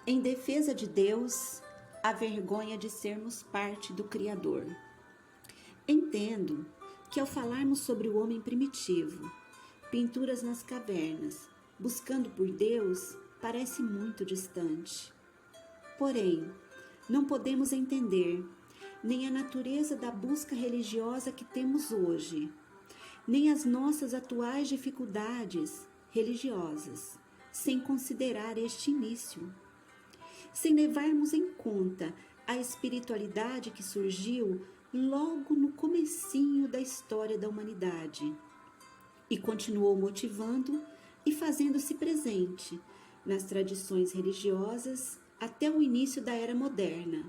Em defesa de Deus, a vergonha de sermos parte do Criador. Entendo que ao falarmos sobre o homem primitivo, pinturas nas cavernas, buscando por Deus, parece muito distante. Porém, não podemos entender nem a natureza da busca religiosa que temos hoje, nem as nossas atuais dificuldades religiosas, sem considerar este início. Sem levarmos em conta a espiritualidade que surgiu logo no comecinho da história da humanidade e continuou motivando e fazendo-se presente nas tradições religiosas até o início da Era Moderna,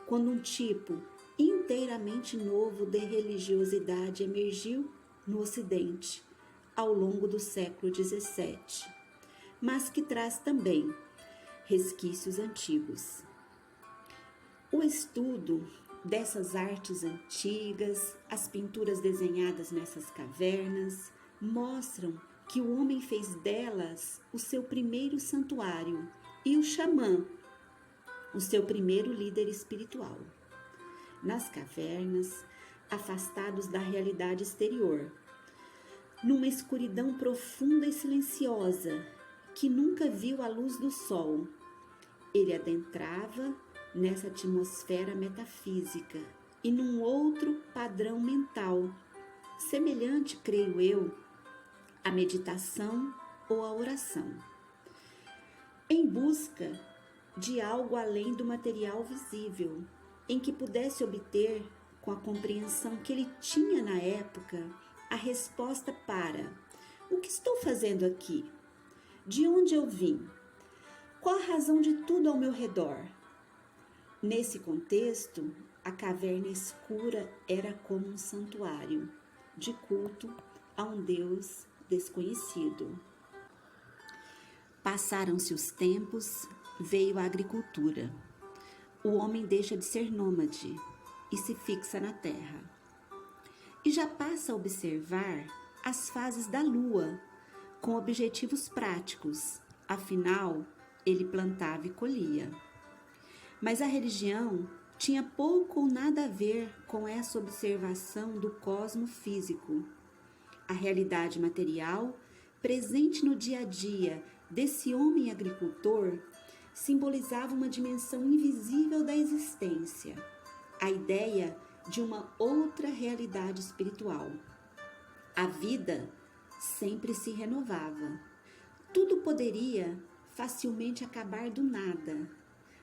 quando um tipo inteiramente novo de religiosidade emergiu no Ocidente ao longo do século XVII, mas que traz também resquícios antigos. O estudo dessas artes antigas, as pinturas desenhadas nessas cavernas, mostram que o homem fez delas o seu primeiro santuário e o xamã, o seu primeiro líder espiritual. Nas cavernas, afastados da realidade exterior, numa escuridão profunda e silenciosa, que nunca viu a luz do sol, ele adentrava nessa atmosfera metafísica e num outro padrão mental, semelhante, creio eu, à meditação ou à oração, em busca de algo além do material visível, em que pudesse obter, com a compreensão que ele tinha na época, a resposta para: o que estou fazendo aqui? De onde eu vim? Qual a razão de tudo ao meu redor? Nesse contexto, a caverna escura era como um santuário de culto a um Deus desconhecido. Passaram-se os tempos, veio a agricultura. O homem deixa de ser nômade e se fixa na terra. E já passa a observar as fases da lua, com objetivos práticos, afinal, ele plantava e colhia. Mas a religião tinha pouco ou nada a ver com essa observação do cosmo físico. A realidade material, presente no dia a dia desse homem agricultor, simbolizava uma dimensão invisível da existência, a ideia de uma outra realidade espiritual. A vida sempre se renovava. Tudo poderia facilmente acabar do nada,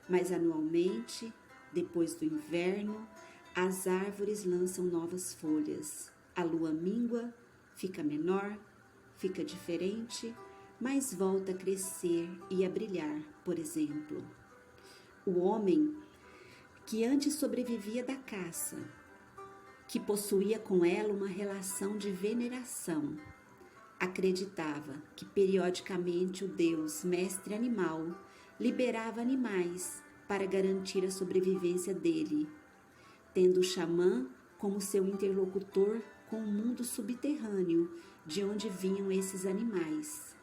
mas anualmente, depois do inverno, as árvores lançam novas folhas. A lua mingua, fica menor, fica diferente, mas volta a crescer e a brilhar, por exemplo. O homem, que antes sobrevivia da caça, que possuía com ela uma relação de veneração, acreditava que periodicamente o Deus mestre animal liberava animais para garantir a sobrevivência dele, tendo o xamã como seu interlocutor com o mundo subterrâneo de onde vinham esses animais.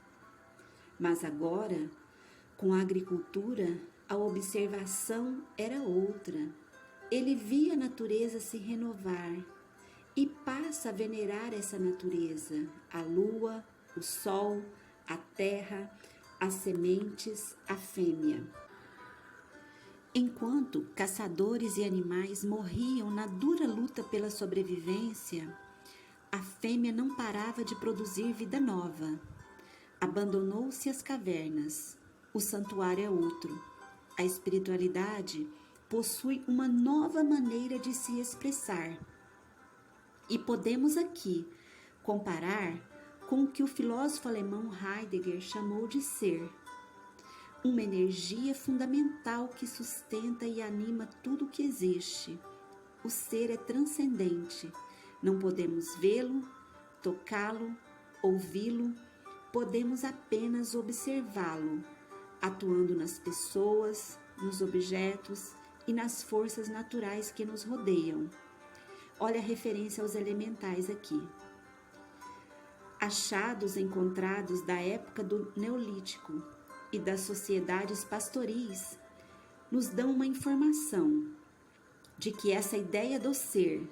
Mas agora, com a agricultura, a observação era outra. Ele via a natureza se renovar e passa a venerar essa natureza, a lua, o sol, a terra, as sementes, a fêmea. Enquanto caçadores e animais morriam na dura luta pela sobrevivência, a fêmea não parava de produzir vida nova. Abandonou-se às cavernas. O santuário é outro. A espiritualidade possui uma nova maneira de se expressar. E podemos aqui comparar com o que o filósofo alemão Heidegger chamou de ser, uma energia fundamental que sustenta e anima tudo o que existe. O ser é transcendente, não podemos vê-lo, tocá-lo, ouvi-lo, podemos apenas observá-lo, atuando nas pessoas, nos objetos e nas forças naturais que nos rodeiam. Olha a referência aos elementais aqui. Achados encontrados da época do Neolítico, e das sociedades pastoris nos dão uma informação de que essa ideia do ser,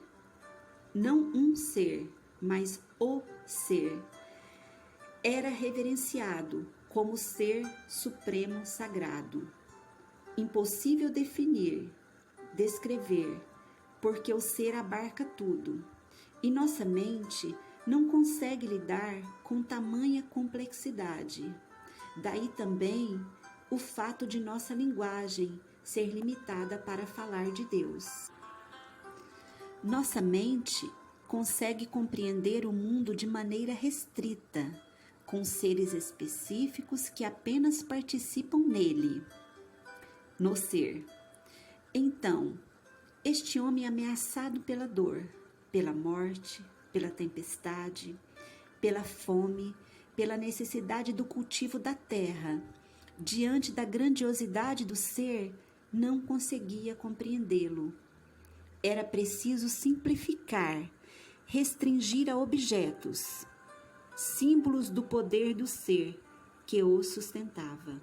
não um ser, mas o ser, era reverenciado como ser supremo sagrado. Impossível definir, descrever, porque o ser abarca tudo, e nossa mente não consegue lidar com tamanha complexidade. Daí também o fato de nossa linguagem ser limitada para falar de Deus. Nossa mente consegue compreender o mundo de maneira restrita, com seres específicos que apenas participam nele, no ser. Então, este homem ameaçado pela dor, pela morte, pela tempestade, pela fome, pela necessidade do cultivo da terra, diante da grandiosidade do ser, não conseguia compreendê-lo. Era preciso simplificar, restringir a objetos, símbolos do poder do ser que o sustentava.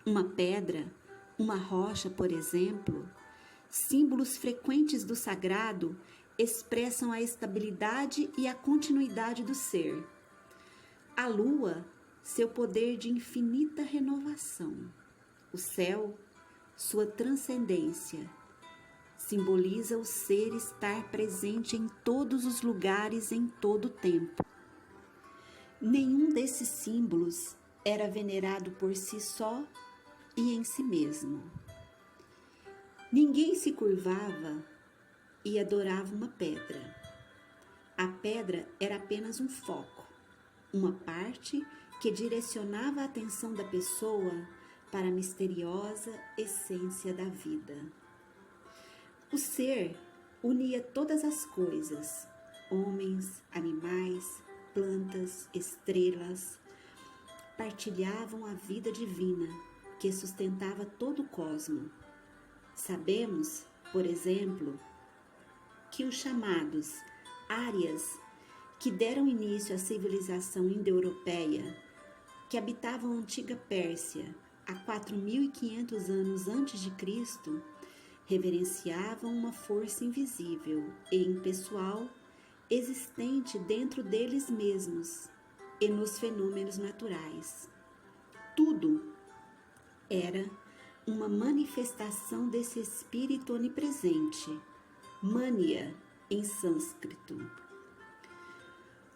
Uma pedra, uma rocha, por exemplo, símbolos frequentes do sagrado, expressam a estabilidade e a continuidade do ser. A lua, seu poder de infinita renovação. O céu, sua transcendência. Simboliza o ser estar presente em todos os lugares, em todo o tempo. Nenhum desses símbolos era venerado por si só e em si mesmo. Ninguém se curvava e adorava uma pedra. A pedra era apenas um foco, uma parte que direcionava a atenção da pessoa para a misteriosa essência da vida. O ser unia todas as coisas, homens, animais, plantas, estrelas, partilhavam a vida divina que sustentava todo o cosmo. Sabemos, por exemplo, que os chamados árias, que deram início à civilização indo-europeia, que habitavam a antiga Pérsia há 4.500 anos antes de Cristo, reverenciavam uma força invisível e impessoal existente dentro deles mesmos e nos fenômenos naturais. Tudo era uma manifestação desse espírito onipresente, mania em sânscrito.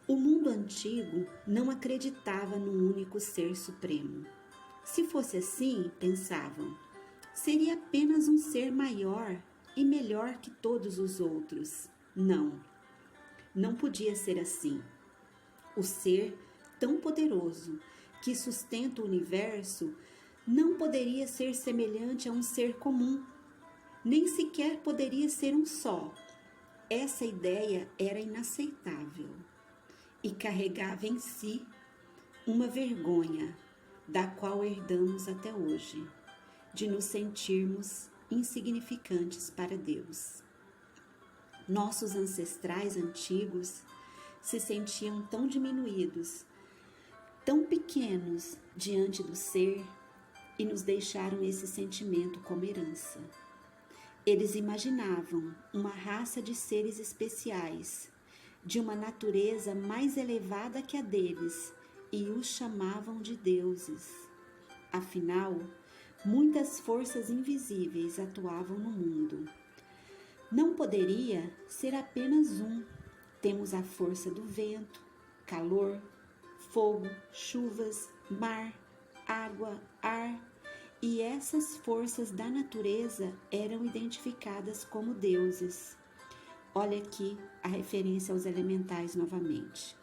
O mundo antigo não acreditava num único ser supremo. Se fosse assim, pensavam, seria apenas um ser maior e melhor que todos os outros. Não podia ser assim. O ser tão poderoso que sustenta o universo não poderia ser semelhante a um ser comum, nem sequer poderia ser um só. Essa ideia era inaceitável e carregava em si uma vergonha da qual herdamos até hoje, de nos sentirmos insignificantes para Deus. Nossos ancestrais antigos se sentiam tão diminuídos, tão pequenos diante do ser e nos deixaram esse sentimento como herança. Eles imaginavam uma raça de seres especiais, de uma natureza mais elevada que a deles, e os chamavam de deuses. Afinal, muitas forças invisíveis atuavam no mundo. Não poderia ser apenas um. Temos a força do vento, calor, fogo, chuvas, mar, água, ar, e essas forças da natureza eram identificadas como deuses. Olha aqui a referência aos elementais novamente.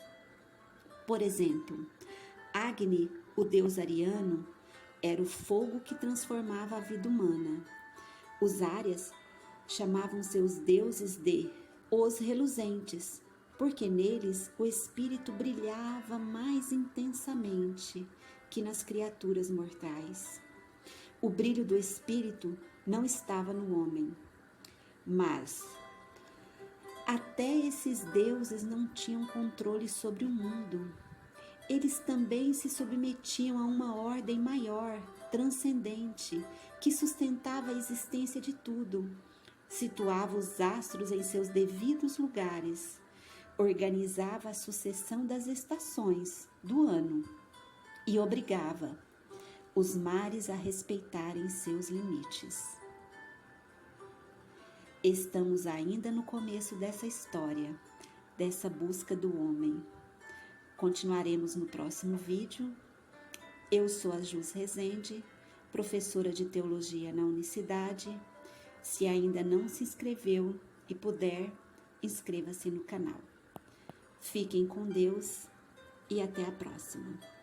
Por exemplo, Agni, o deus ariano, era o fogo que transformava a vida humana. Os árias chamavam seus deuses de os reluzentes, porque neles o espírito brilhava mais intensamente que nas criaturas mortais. O brilho do espírito não estava no homem, mas até esses deuses não tinham controle sobre o mundo. eles também se submetiam a uma ordem maior, transcendente, que sustentava a existência de tudo, situava os astros em seus devidos lugares, organizava a sucessão das estações do ano e obrigava os mares a respeitarem seus limites. Estamos ainda no começo dessa história, dessa busca do homem. Continuaremos no próximo vídeo. Eu sou a Jus Rezende, professora de Teologia na Unicidade. Se ainda não se inscreveu e puder, inscreva-se no canal. Fiquem com Deus e até a próxima.